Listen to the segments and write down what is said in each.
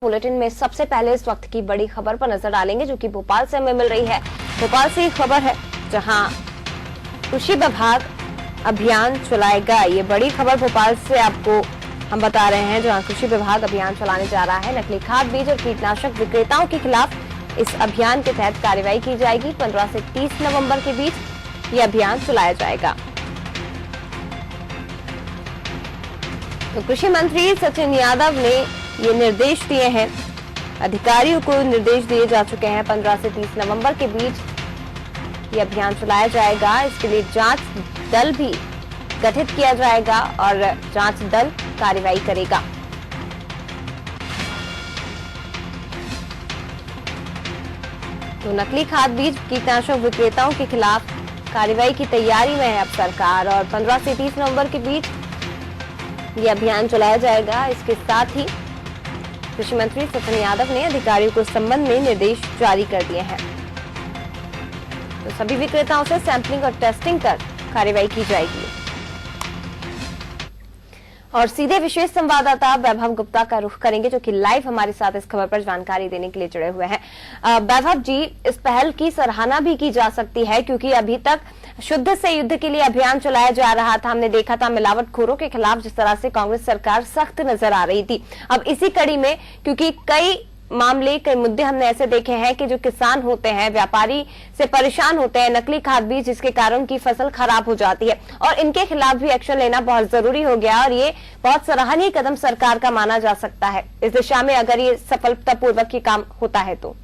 Bulletin में सबसे पहले इस वक्त की बड़ी खबर पर नजर डालेंगे, जो कि भोपाल से हमें मिल रही है। भोपाल से खबर है जहां कृषि विभाग अभियान चलाएगा। ये बड़ी खबर भोपाल से आपको हम बता रहे हैं, जहां कृषि विभाग अभियान चलाने जा रहा है। नकली खाद, बीज और कीटनाशक विक्रेताओं के खिलाफ इस अभियान के तहत कार्रवाई की जाएगी। 15 से 30 नवंबर के बीच ये अभियान चलाया जाएगा। तो कृषि मंत्री सचिन यादव ने ये निर्देश दिए हैं, अधिकारियों को निर्देश दिए जा चुके हैं। 15 से 30 नवंबर के बीच ये अभियान चलाया जाएगा। इसके लिए जांच दल भी गठित किया जाएगा और जांच दल कार्रवाई करेगा। तो नकली खाद, बीज, कीटनाशक विक्रेताओं के खिलाफ कार्रवाई की तैयारी में है अब सरकार, और 15 से 30 नवंबर के बीच ये अभियान चलाया जाएगा। इसके साथ ही कृषि मंत्री सचिन यादव ने अधिकारियों को इस संबंध में निर्देश जारी कर दिए हैं। तो सभी विक्रेताओं से सैंपलिंग और टेस्टिंग कर कार्रवाई की जाएगी। और सीधे विशेष संवाददाता वैभव गुप्ता का रुख करेंगे, जो कि लाइव हमारे साथ इस खबर पर जानकारी देने के लिए जुड़े हुए हैं। वैभव जी, इस पहल की सराहना भी की जा सकती है, क्योंकि अभी तक शुद्ध से युद्ध के लिए अभियान चलाया जा रहा था। हमने देखा था मिलावटखोरों के खिलाफ जिस तरह से कांग्रेस सरकार सख्त नजर आ रही थी। अब इसी कड़ी में, क्योंकि कई मामले, कई मुद्दे हमने ऐसे देखे हैं कि जो किसान होते हैं, व्यापारी से परेशान होते हैं, नकली खाद बीज जिसके कारण उनकी फसल खराब हो जाती है, और इनके खिलाफ भी एक्शन लेना बहुत जरूरी हो गया। और ये बहुत सराहनीय कदम सरकार का माना जा सकता है इस दिशा में, अगर ये सफलतापूर्वक ये काम होता है तो।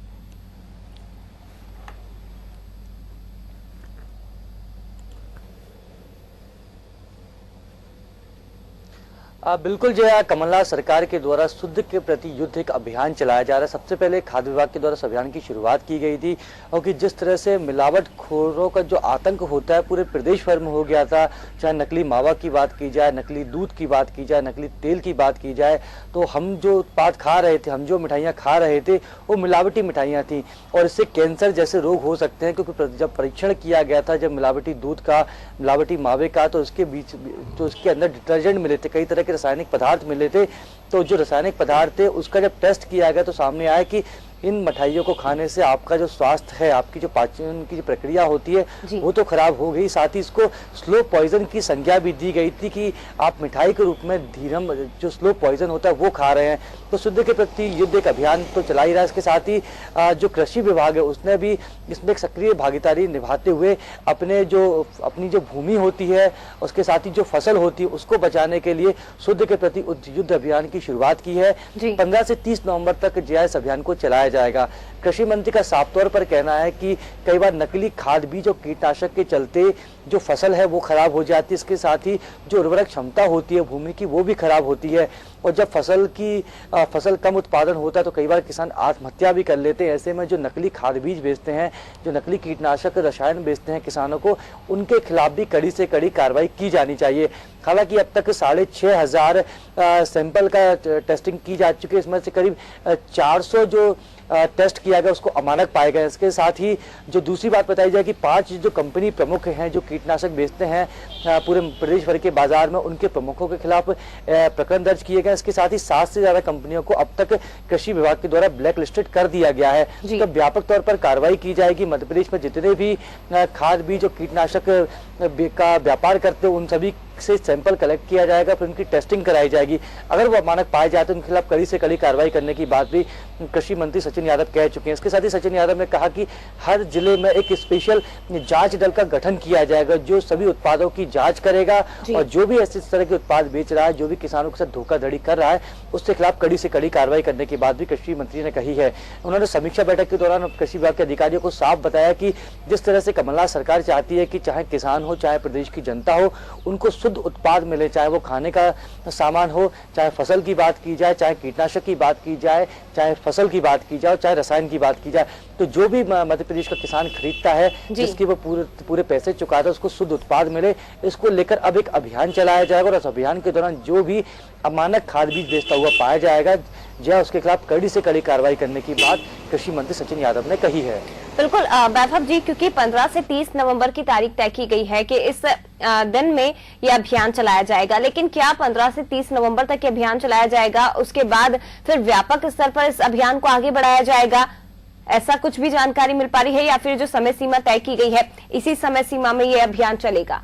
बिल्कुल जो है, कमलनाथ सरकार के द्वारा शुद्ध के प्रति युद्ध एक अभियान चलाया जा रहा है। सबसे पहले खाद्य विभाग के द्वारा इस अभियान की शुरुआत की गई थी, और कि जिस तरह से मिलावटखोरों का जो आतंक होता है पूरे प्रदेश भर में हो गया था, चाहे नकली मावा की बात की जाए, नकली दूध की बात की जाए, नकली तेल की बात की जाए, तो हम जो उत्पाद खा रहे थे, हम जो मिठाइयाँ खा रहे थे, वो मिलावटी मिठाइयाँ थी, और इससे कैंसर जैसे रोग हो सकते हैं। क्योंकि जब परीक्षण किया गया था, जब मिलावटी दूध का, मिलावटी मावे का, तो उसके बीच तो उसके अंदर डिटर्जेंट मिले थे, कई तरह के रासायनिक पदार्थ मिले थे। तो जो रासायनिक पदार्थ थे उसका जब टेस्ट किया गया तो सामने आया कि इन मिठाइयों को खाने से आपका जो स्वास्थ्य है, आपकी जो पाचन की जो प्रक्रिया होती है वो तो खराब हो गई, साथ ही इसको स्लो पॉइजन की संज्ञा भी दी गई थी कि आप मिठाई के रूप में धीरम जो स्लो पॉइजन होता है वो खा रहे हैं। तो शुद्ध के प्रति युद्ध एक अभियान तो चला ही रहा है। इसके साथ ही जो कृषि विभाग है उसने भी इसमें एक सक्रिय भागीदारी निभाते हुए अपनी जो भूमि होती है, उसके साथ ही जो फसल होती है, उसको बचाने के लिए शुद्ध के प्रति युद्ध अभियान की शुरुआत की है। 15 से 30 नवंबर तक इस अभियान को चलाया जाएगा। कृषि मंत्री का साफ तौर पर कहना है कि कई बार नकली खाद, बीज और कीटनाशक के चलते जो फसल है वो खराब हो जाती है। इसके साथ ही जो उर्वरक क्षमता होती है भूमि की वो भी खराब होती है, और जब फसल कम उत्पादन होता है तो कई बार किसान आत्महत्या भी कर लेते हैं। ऐसे में जो नकली खाद बीज बेचते हैं, जो नकली कीटनाशक रसायन बेचते हैं किसानों को, उनके खिलाफ भी कड़ी से कड़ी कार्रवाई की जानी चाहिए। हालांकि अब तक 6,500 सैंपल का टेस्टिंग की जा चुकी है। इसमें से करीब 400 जो टेस्ट किया गया उसको अमानक पाए गए। इसके साथ ही जो दूसरी बात बताई जाए कि 5 जो कंपनी प्रमुख हैं जो कीटनाशक बेचते हैं पूरे प्रदेश भर के बाजार में, उनके प्रमुखों के खिलाफ प्रकरण दर्ज किए गए। इसके साथ ही 7 से ज्यादा कंपनियों को अब तक कृषि विभाग के द्वारा ब्लैक लिस्टेड कर दिया गया है। तो व्यापक तौर पर कार्रवाई की जाएगी। मध्य प्रदेश में जितने भी खाद, बीज और कीटनाशक का व्यापार करते हैं उन सभी से सैंपल कलेक्ट किया जाएगा, फिर उनकी टेस्टिंग कराई जाएगी। अगर वो अमानक पाए जाते हैं तो उनके खिलाफ कड़ी से कड़ी कार्रवाई करने की बात भी कृषि मंत्री सचिन यादव कह चुके हैं। इसके साथ ही सचिन यादव ने कहा कि हर जिले में एक स्पेशल जांच दल का गठन किया जाएगा, जो सभी उत्पादों की जांच करेगा, और जो भी ऐसे तरह के उत्पाद बेच रहा है, जो भी किसानों के साथ धोखाधड़ी कर रहा है, उसके खिलाफ कड़ी से कड़ी कार्रवाई करने की बात भी कृषि मंत्री ने कही है। उन्होंने समीक्षा बैठक के दौरान कृषि विभाग के अधिकारियों को साफ बताया कि जिस तरह से कमलनाथ सरकार चाहती है कि चाहे किसान हो, चाहे प्रदेश की जनता हो, उनको शुद्ध उत्पाद मिले, चाहे वो खाने का सामान हो, चाहे फसल की बात की जाए, चाहे कीटनाशक की बात की जाए, चाहे फसल की बात की जाए, चाहे रसायन की बात की जाए, तो जो भी मध्य प्रदेश का किसान खरीदता है, जिसकी वो पूरे पैसे चुकाता है, उसको शुद्ध उत्पाद मिले। इसको लेकर अब एक अभियान चलाया जाएगा, और इस अभियान के दौरान जो भी अमानक खाद बीज बेचता हुआ पाया जाएगा, जो है उसके खिलाफ कड़ी से कड़ी कार्रवाई करने की बात कृषि मंत्री सचिन यादव ने कही है। बिल्कुल वैभव जी, क्योंकि 15 से 30 नवंबर की तारीख तय की गई है कि इस दिन में यह अभियान चलाया जाएगा, लेकिन क्या 15 से 30 नवंबर तक ये अभियान चलाया जाएगा, उसके बाद फिर व्यापक स्तर पर इस अभियान को आगे बढ़ाया जाएगा, ऐसा कुछ भी जानकारी मिल पा रही है, या फिर जो समय सीमा तय की गई है इसी समय सीमा में ये अभियान चलेगा?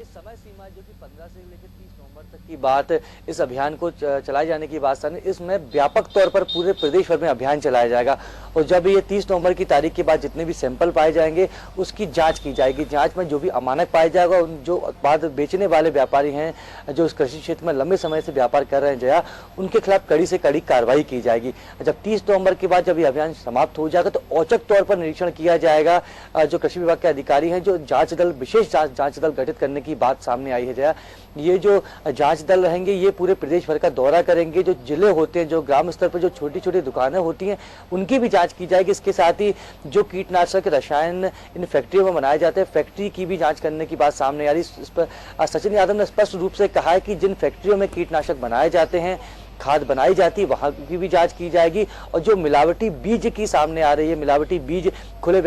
समय सीमा जो कि 15 से लेकर 30 नवंबर तक की बात, इस अभियान को चलाए जाने की बात सामने, इसमें व्यापक तौर पर पूरे प्रदेश भर में अभियान चलाया जाएगा। और जब ये 30 नवंबर की तारीख के बाद जितने भी सैंपल पाए जाएंगे उसकी जांच की जाएगी। जांच में जो भी अमानक पाया जाएगा, जो उत्पाद बेचने वाले व्यापारी हैं जो इस कृषि क्षेत्र में लंबे समय से व्यापार कर रहे हैं जया, उनके खिलाफ कड़ी से कड़ी कार्रवाई की जाएगी। जब 30 नवंबर के बाद जब ये अभियान समाप्त हो जाएगा तो औचक तौर पर निरीक्षण किया जाएगा। जो कृषि विभाग के अधिकारी हैं, जो जांच दल, विशेष जांच दल गठित करने की बात सामने आई है जया, ये जो जांच दल रहेंगे ये पूरे प्रदेश भर का दौरा करेंगे। जो जिले होते हैं, जो ग्राम स्तर पर जो छोटी छोटी दुकानें होती हैं, उनकी भी जांच की जाएगी। इसके साथ ही जो कीटनाशक रसायन इन फैक्ट्रियों में बनाए जाते हैं, फैक्ट्री की भी जांच करने की बात सामने आ रही। इस पर सचिन यादव ने स्पष्ट रूप से कहा है कि जिन फैक्ट्रियों में कीटनाशक बनाए जाते हैं, खाद बनाई जाती है, वहां की भी जांच की जाएगी। और जो मिलावटी बीज की सामने आ रही है, मिलावटी बीज खुले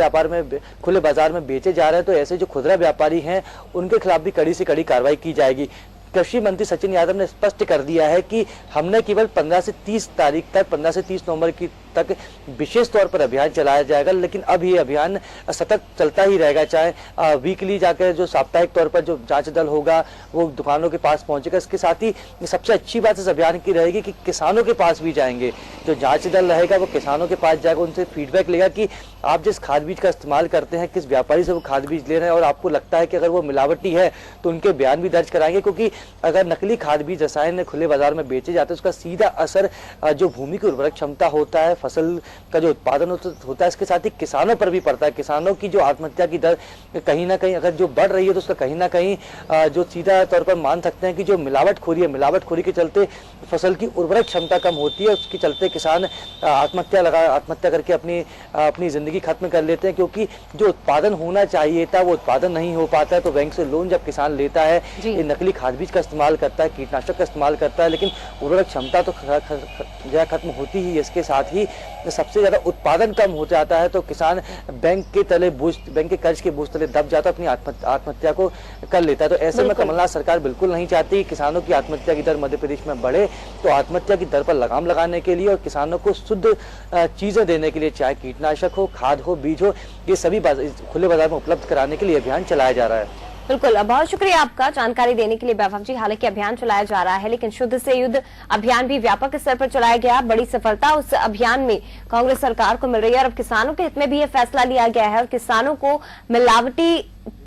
बाजार में बेचे जा रहे हैं, तो ऐसे जो खुदरा व्यापारी हैं उनके खिलाफ भी कड़ी से कड़ी कार्रवाई की जाएगी। कृषि मंत्री सचिन यादव ने स्पष्ट कर दिया है कि हमने केवल 15 से 30 तारीख तक, 15 से 30 नवंबर की तक विशेष तौर पर अभियान चलाया जाएगा, लेकिन अब ये अभियान सतत चलता ही रहेगा। चाहे वीकली जाकर जो साप्ताहिक तौर पर जो जांच दल होगा वो दुकानों के पास पहुंचेगा। इसके साथ ही सबसे अच्छी बात इस अभियान की रहेगी कि किसानों के पास भी जाएंगे। जो जांच दल रहेगा वो किसानों के पास जाएगा, उनसे फीडबैक लेगा कि आप जिस खाद बीज का इस्तेमाल करते हैं, किस व्यापारी से वो खाद बीज ले रहे हैं, और आपको लगता है कि अगर वो मिलावटी है तो उनके बयान भी दर्ज कराएंगे। क्योंकि अगर नकली खाद बीज रसायन खुले बाजार में बेचे जाते हैं, उसका सीधा असर जो भूमि की उर्वरक क्षमता होता है, फसल का जो उत्पादन होता है, इसके साथ ही किसानों पर भी पड़ता है। किसानों की जो आत्महत्या की दर कहीं ना कहीं अगर जो बढ़ रही है तो उसका कहीं ना कहीं जो सीधा तौर पर मान सकते हैं कि जो मिलावटखोरी है, मिलावटखोरी के चलते फसल की उर्वरक क्षमता कम होती है, उसके चलते किसान आत्महत्या करके अपनी जिंदगी खत्म कर लेते हैं। क्योंकि जो उत्पादन होना चाहिए था वो उत्पादन नहीं हो पाता है। तो बैंक से लोन जब किसान लेता है, ये नकली खाद बीज का इस्तेमाल करता है, कीटनाशक का इस्तेमाल करता है, लेकिन उर्वरक क्षमता तो खत्म होती ही, इसके साथ ही सबसे ज्यादा उत्पादन कम हो जाता है। तो किसान बैंक के कर्ज के बोझ तले दब जाता है, अपनी आत्महत्या को कर लेता है। तो ऐसे में कमलनाथ सरकार बिल्कुल नहीं चाहती कि किसानों की आत्महत्या की दर मध्य प्रदेश में बढ़े। तो आत्महत्या की दर पर लगाम लगाने के लिए और किसानों को शुद्ध चीजें देने के लिए, चाहे कीटनाशक हो, खाद हो, बीज हो, ये सभी खुले बाजार में उपलब्ध कराने के लिए अभियान चलाया जा रहा है। बिल्कुल, बहुत शुक्रिया आपका जानकारी देने के लिए वैभव जी। हालांकि अभियान चलाया जा रहा है, लेकिन शुद्ध से युद्ध अभियान भी व्यापक स्तर पर चलाया गया। बड़ी सफलता उस अभियान में कांग्रेस सरकार को मिल रही है और अब किसानों के हित में भी यह फैसला लिया गया है और किसानों को मिलावटी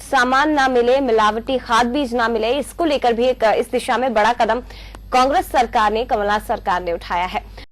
सामान ना मिले, मिलावटी खाद बीज ना मिले, इसको लेकर भी इस दिशा में बड़ा कदम कांग्रेस सरकार ने, कमलनाथ सरकार ने उठाया है।